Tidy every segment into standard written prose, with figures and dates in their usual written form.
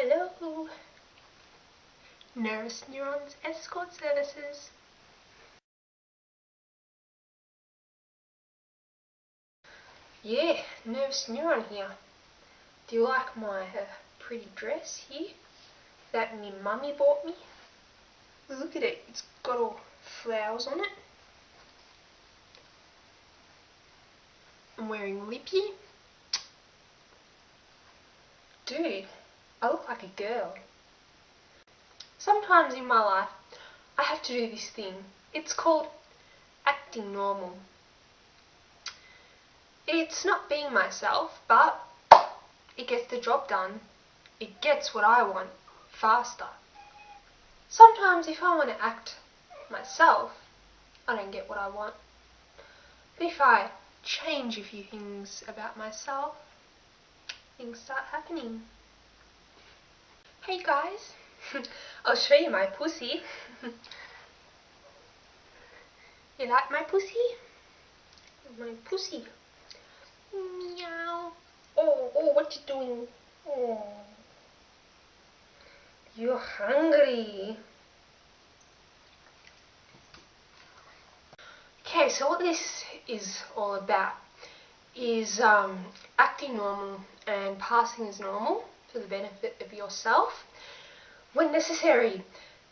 Hello, Nervous Neurons Escort Services. Yeah, Nervous Neuron here. Do you like my pretty dress here that me mummy bought me? Look at it, it's got all flowers on it. I'm wearing lippy. Dude, I look like a girl. Sometimes in my life, I have to do this thing. It's called acting normal. It's not being myself, but it gets the job done. It gets what I want faster. Sometimes if I want to act myself, I don't get what I want. But if I change a few things about myself, things start happening. Hey guys, I'll show you my pussy. You like my pussy? My pussy. Meow. Oh, what you doing? Oh, you're hungry. Okay, so what this is all about is acting normal and passing as normal for the benefit of yourself when necessary.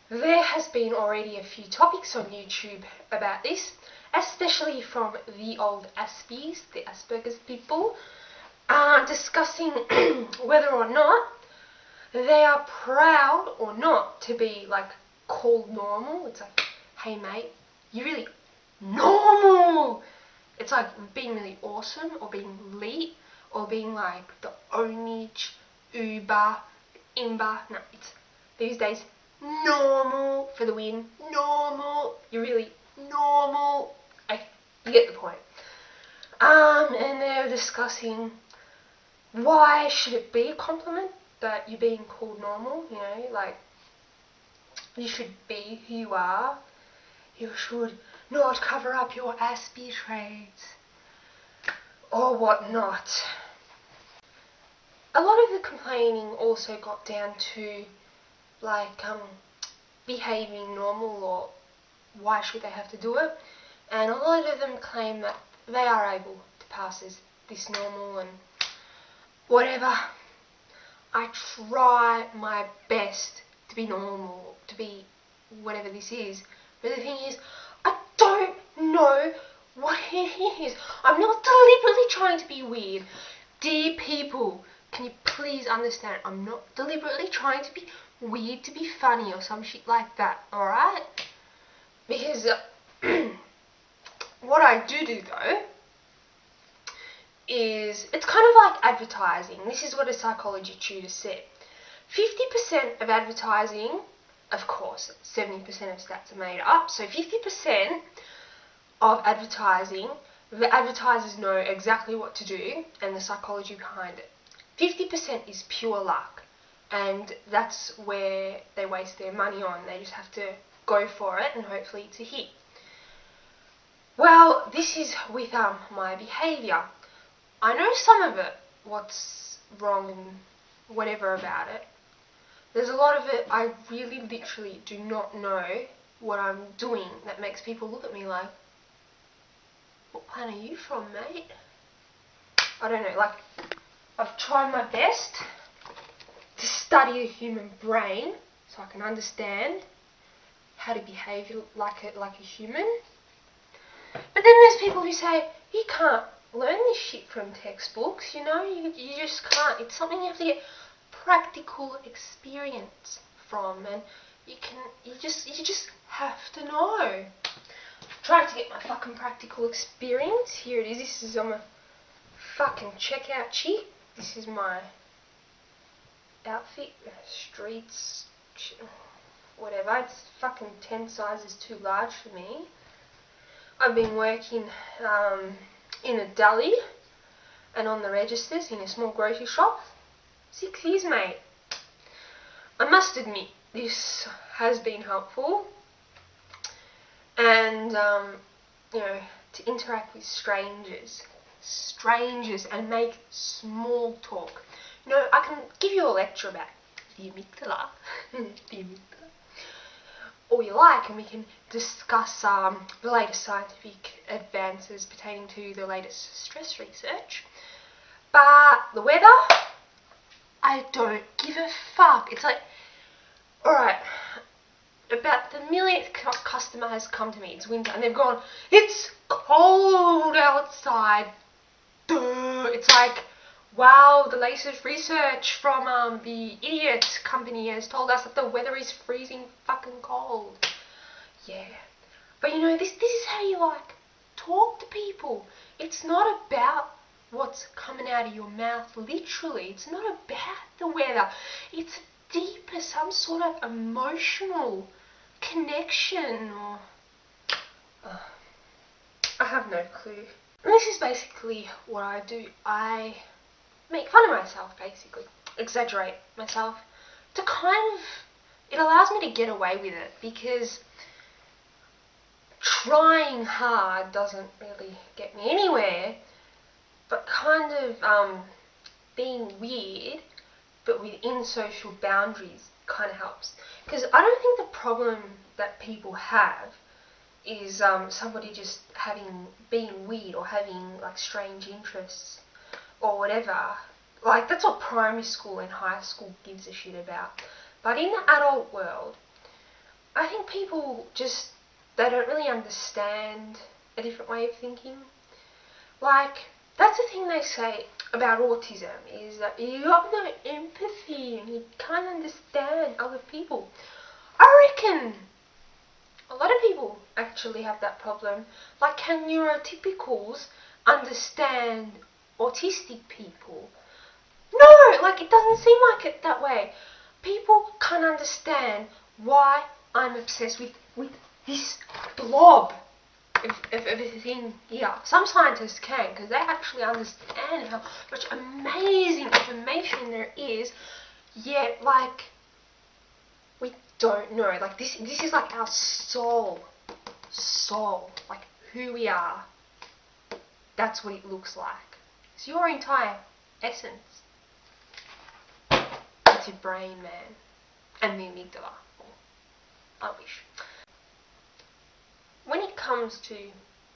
There has been already a few topics on YouTube about this, especially from the old Aspies, the Asperger's people, discussing whether or not they are proud or not to be like called normal. It's like, hey mate, you're really normal. It's like being really awesome or being elite or being like the only uber, imba. No, it's these days normal for the win. Normal. You're really normal. You get the point. And they're discussing why should it be a compliment that you're being called normal, you know, like you should be who you are. You should not cover up your Aspie traits or whatnot. A lot of the complaining also got down to like behaving normal or why should they have to do it, and a lot of them claim that they are able to pass as this normal and whatever. I try my best to be normal, to be whatever this is, but the thing is, I don't know what it is. I'm not deliberately trying to be weird. Dear people, can you please understand? I'm not deliberately trying to be weird, to be funny or some shit like that, alright? Because what I do though is, it's kind of like advertising. This is what a psychology tutor said. 50% of advertising, of course, 70% of stats are made up, so 50% of advertising, the advertisers know exactly what to do and the psychology behind it. 50% is pure luck, and that's where they waste their money on. They just have to go for it and hopefully it's a hit. Well, this is with my behaviour. I know some of it, what's wrong and whatever about it. There's a lot of it I really literally do not know what I'm doing that makes people look at me like, what planet are you from, mate? I don't know, like, I've tried my best to study the human brain so I can understand how to behave like a human. But then there's people who say, you can't learn this shit from textbooks, you know, you just can't. It's something you have to get practical experience from, and you just have to know. I've tried to get my fucking practical experience. Here it is. This is on my fucking checkout sheet. This is my outfit, streets, whatever. It's fucking 10 sizes too large for me. I've been working in a deli and on the registers in a small grocery shop. 6 years, mate. I must admit, this has been helpful. And, you know, to interact with strangers and make small talk. You know, I can give you a lecture about the amygdala, the amygdala, all you like, and we can discuss the latest scientific advances pertaining to the latest stress research. But the weather, I don't give a fuck. It's like, alright, about the millionth customer has come to me, it's winter, and they've gone, it's cold outside. Duh. It's like, wow, the latest research from the idiot company has told us that the weather is freezing fucking cold. Yeah. But you know, this is how you like talk to people. It's not about what's coming out of your mouth, literally. It's not about the weather. It's deeper, some sort of emotional connection, or I have no clue. And this is basically what I do. I make fun of myself, basically. Exaggerate myself to kind of, it allows me to get away with it, because trying hard doesn't really get me anywhere, but kind of being weird but within social boundaries kind of helps. Because I don't think the problem that people have is somebody just being weird or having like strange interests or whatever. Like, that's what primary school and high school gives a shit about. But in the adult world, I think people just, they don't really understand a different way of thinking. Like, that's the thing they say about autism, is that you have no empathy and you can't understand other people. I reckon a lot of people actually have that problem. Like, can neurotypicals understand autistic people? No, like, it doesn't seem like it that way. People can't understand why I'm obsessed with this blob of a thing here. Some scientists can, because they actually understand how much amazing information there is, yet, like, we don't know. Like, this is like our soul, like who we are. That's what it looks like. It's your entire essence. It's your brain, man, and the amygdala. I wish. When it comes to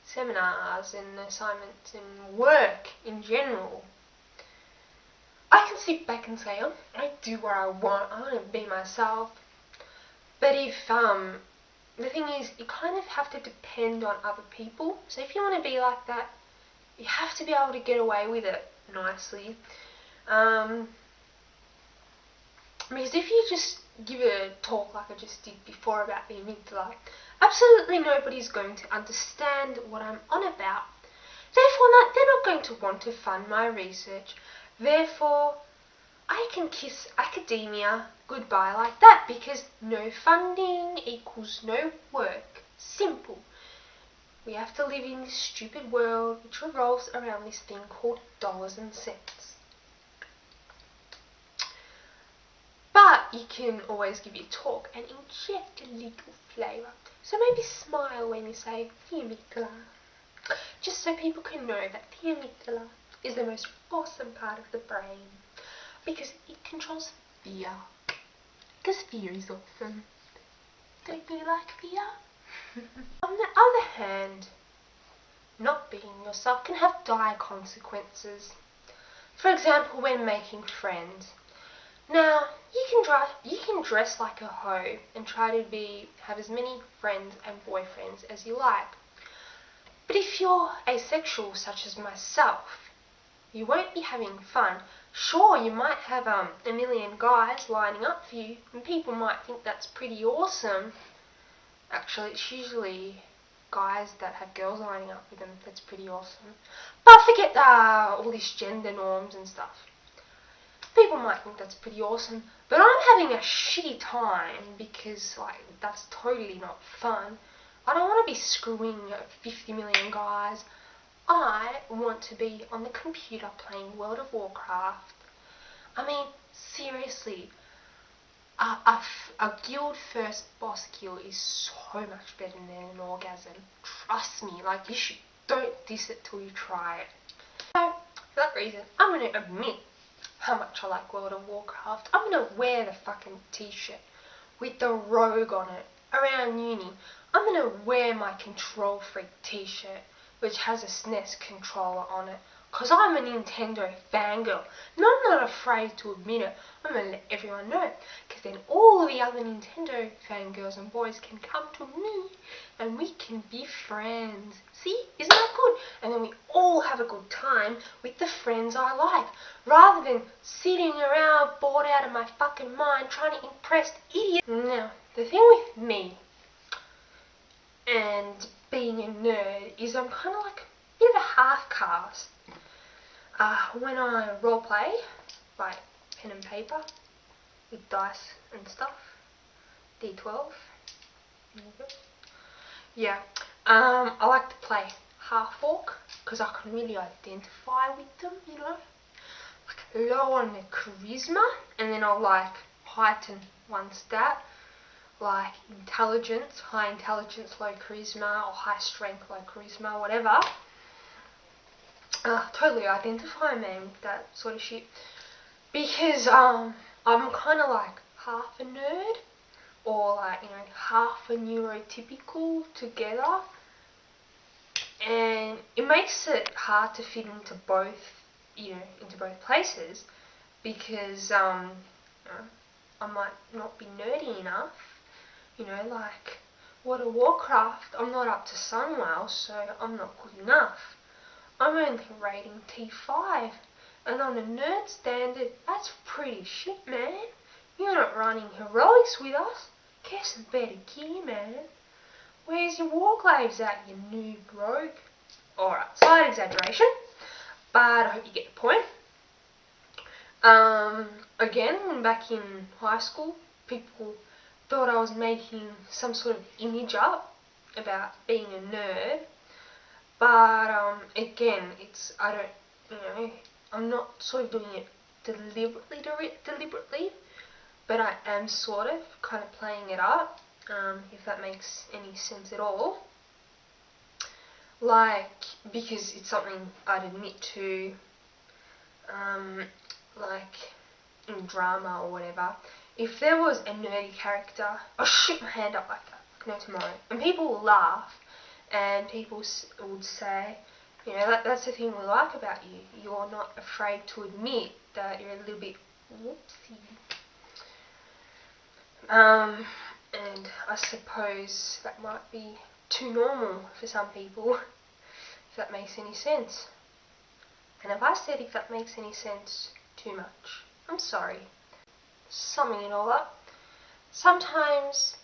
seminars and assignments and work in general, I can sit back and say, I do what I want, I want to be myself. But if, the thing is, you kind of have to depend on other people. So if you want to be like that, you have to be able to get away with it nicely. Because if you just give a talk like I just did before about the amygdala, absolutely nobody's going to understand what I'm on about. Therefore, they're not going to want to fund my research. Therefore, I can kiss academia goodbye like that, because no funding equals no work. Simple. We have to live in this stupid world which revolves around this thing called dollars and cents. But you can always give your talk and inject a little flavour. So maybe smile when you say the amygdala, just so people can know that the amygdala is the most awesome part of the brain, because it controls fear. Because fear is awesome. Don't you like fear? On the other hand, not being yourself can have dire consequences. For example, when making friends. Now, you can dress like a hoe and try to have as many friends and boyfriends as you like. But if you're asexual, such as myself, you won't be having fun. Sure, you might have a million guys lining up for you, and people might think that's pretty awesome. Actually, it's usually guys that have girls lining up with them that's pretty awesome. But forget all these gender norms and stuff. People might think that's pretty awesome, but I'm having a shitty time because, like, that's totally not fun. I don't want to be screwing 50 million guys. I want to be on the computer playing World of Warcraft. I mean, seriously, a guild first boss kill is so much better than an orgasm. Trust me, like, don't diss it till you try it. So, for that reason, I'm going to admit how much I like World of Warcraft. I'm gonna wear the fucking t-shirt with the rogue on it around uni. I'm gonna wear my Control Freak t-shirt which has a SNES controller on it, because I'm a Nintendo fangirl, and I'm not afraid to admit it. I'm going to let everyone know, because then all the other Nintendo fangirls and boys can come to me, and we can be friends. See? Isn't that good? And then we all have a good time with the friends I like, rather than sitting around bored out of my fucking mind trying to impress idiots. Now, the thing with me and being a nerd is I'm kind of like a bit of a half-caste. When I roleplay, like pen and paper, with dice and stuff, D12, yeah, I like to play half-orc, because I can really identify with them, you know, like low on the charisma, and then I'll like heighten one stat, like intelligence, high intelligence, low charisma, or high strength, low charisma, whatever. Totally identify, man, with that sort of shit. Because I'm kind of like half a nerd, or like, you know, half a neurotypical together, and it makes it hard to fit into both, you know, into both places, because I might not be nerdy enough. You know, like World of Warcraft, I'm not up to Sunwell, so I'm not good enough. I'm only rating T5, and on a nerd standard, that's pretty shit, man. You're not running heroics with us. Get some better gear, man. Where's your warglaives at, you noob rogue? Alright, slight exaggeration, but I hope you get the point. Again, back in high school, people thought I was making some sort of image up about being a nerd, but again, I'm not sort of doing it deliberately, but I am sort of kind of playing it up, if that makes any sense at all. Like, because it's something I'd admit to, like in drama or whatever, if there was a nerdy character, I'll shoot my hand up like that, like no tomorrow. And people will laugh, and people would say, you know, that's the thing we like about you. You're not afraid to admit that you're a little bit whoopsie. And I suppose that might be too normal for some people, if that makes any sense. And if I said if that makes any sense too much, I'm sorry. Summing it all up, sometimes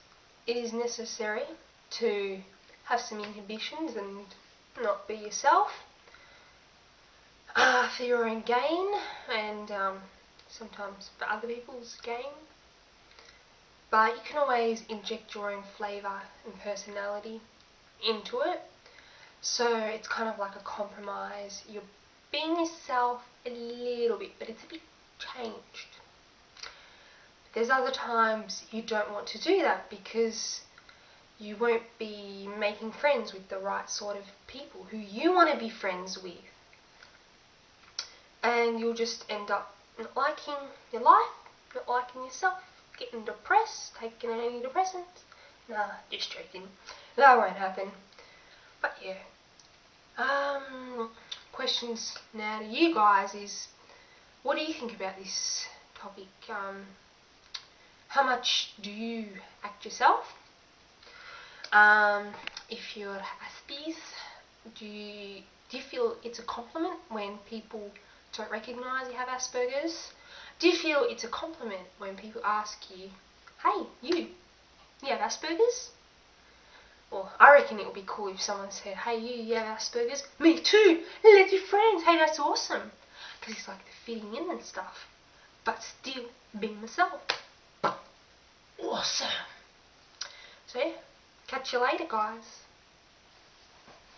it is necessary to have some inhibitions and not be yourself, for your own gain, and sometimes for other people's gain. But you can always inject your own flavour and personality into it, so it's kind of like a compromise. You're being yourself a little bit, but it's a bit changed. There's other times you don't want to do that, because you won't be making friends with the right sort of people who you want to be friends with, and you'll just end up not liking your life, not liking yourself, getting depressed, taking antidepressants. Nah, just joking. That won't happen. But yeah. Questions now to you guys is, what do you think about this topic? How much do you act yourself? If you're Aspies, do you feel it's a compliment when people don't recognise you have Asperger's? Do you feel it's a compliment when people ask you, hey, you have Asperger's? Well, I reckon it would be cool if someone said, hey, you have Asperger's? Me too! Let's be friends! Hey, that's awesome! Because it's like the fitting in and stuff, but still being myself. Awesome! So yeah, catch you later, guys.